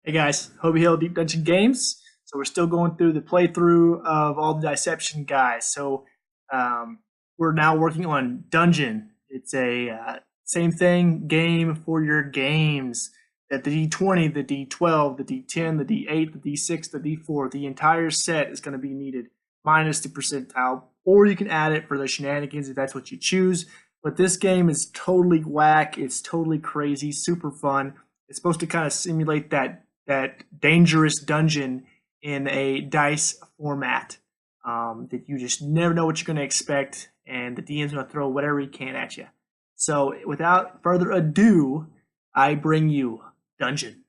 Hey guys, Hobie Hill Deep Dungeon Games. So we're still going through the playthrough of all the Diception guys. So we're now working on Dungeon. It's a same thing game for your games. That the D20, the D12, the D10, the D8, the D6, the D4, the entire set is going to be needed minus the percentile, or you can add it for the shenanigans if that's what you choose. But this game is totally whack. It's totally crazy, super fun. It's supposed to kind of simulate that dangerous dungeon in a dice format that you just never know what you're going to expect, and the DM's going to throw whatever he can at you. So, without further ado, I bring you Dungeon.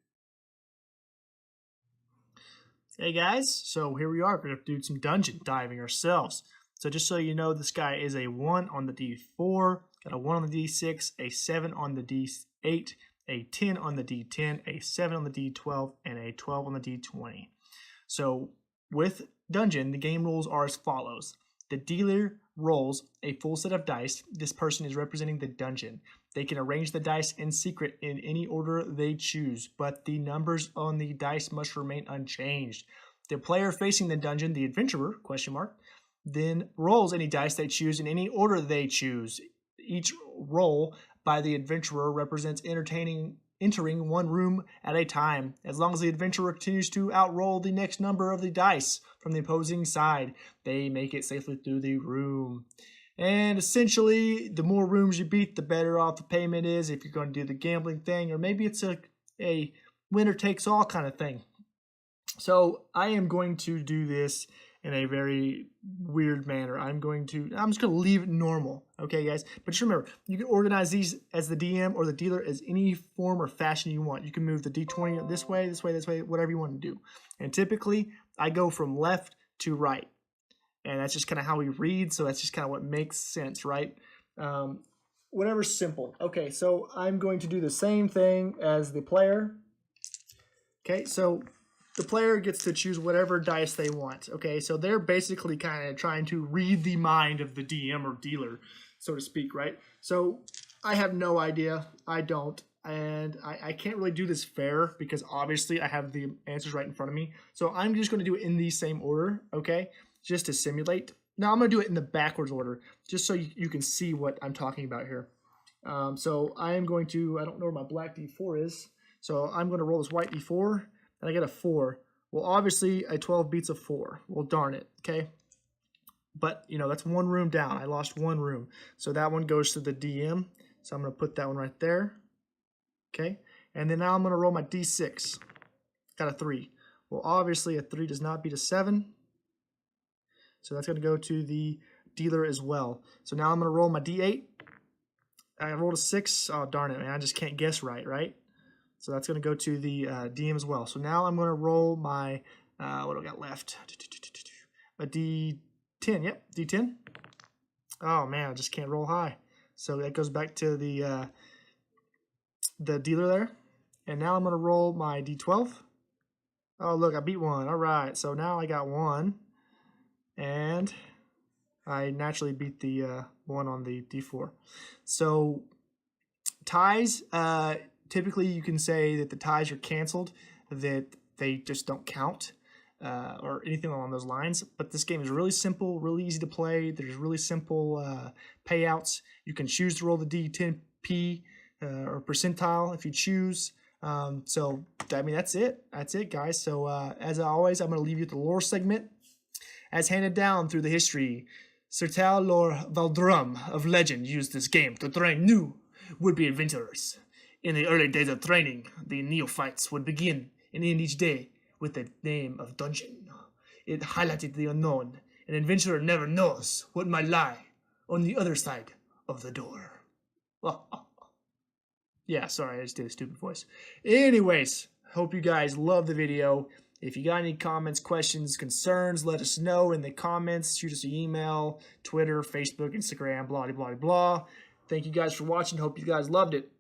Hey guys, so here we are. We're going to do some dungeon diving ourselves. So just so you know, this guy is a 1 on the D4, got a 1 on the D6, a 7 on the D8, a 10 on the D10, a 7 on the D12, and a 12 on the D20. So with Dungeon, the game rules are as follows. The dealer rolls a full set of dice. This person is representing the dungeon. They can arrange the dice in secret in any order they choose, but the numbers on the dice must remain unchanged. The player facing the dungeon, the adventurer, then rolls any dice they choose in any order they choose. Each roll by the adventurer represents entering one room at a time. As long as the adventurer continues to outroll the next number of the dice from the opposing side, they make it safely through the room. And essentially, the more rooms you beat, the better off the payment is if you're going to do the gambling thing, or maybe it's a winner takes all kind of thing. So I am going to do this in a very weird manner. I'm just going to leave it normal. Okay, guys? But just remember, you can organize these as the DM or the dealer as any form or fashion you want. You can move the D20 this way, whatever you want to do. And typically, I go from left to right. And that's just kind of how we read, so that's just kind of what makes sense, right? Whatever's simple. Okay, so I'm going to do the same thing as the player. Okay, so the player gets to choose whatever dice they want. Okay, so they're basically kind of trying to read the mind of the DM or dealer, so to speak, right? So I have no idea. I don't. And I can't really do this fair because obviously I have the answers right in front of me. So I'm just going to do it in the same order, okay? Just to simulate. Now I'm going to do it in the backwards order just so you can see what I'm talking about here. So I am going to, I don't know where my black D4 is. So I'm going to roll this white D4 and I get a 4. Well, obviously a 12 beats a 4. Well, darn it, okay? But, you know, that's one room down. I lost one room. So that one goes to the DM. So I'm going to put that one right there. Okay, and then now I'm going to roll my D6. Got a 3. Well, obviously a 3 does not beat a 7. So that's going to go to the dealer as well. So now I'm going to roll my D8. I rolled a 6. Oh, darn it, man. I just can't guess right? So that's going to go to the DM as well. So now I'm going to roll my, what do I got left? A D10. Yep, D10. Oh, man, I just can't roll high. So that goes back to the dealer there. And now I'm going to roll my D12. Oh, look, I beat 1. All right, so now I got 1. And I naturally beat the 1 on the D4. So ties, typically you can say that the ties are canceled, that they just don't count, or anything along those lines. But this game is really simple, really easy to play. There's really simple payouts. You can choose to roll the D10P or percentile if you choose. So, I mean, that's it. That's it, guys. So, as always, I'm going to leave you with the lore segment. As handed down through the history, Sir Tal Lor Valdrum of legend used this game to train new would-be adventurers. In the early days of training, the neophytes would begin and end each day with the name of dungeon. It highlighted the unknown. An adventurer never knows what might lie on the other side of the door. Yeah, sorry, I just did a stupid voice. Anyways, hope you guys love the video. If you got any comments, questions, concerns, let us know in the comments. Shoot us an email, Twitter, Facebook, Instagram, blah, blah, blah, blah. Thank you guys for watching. Hope you guys loved it.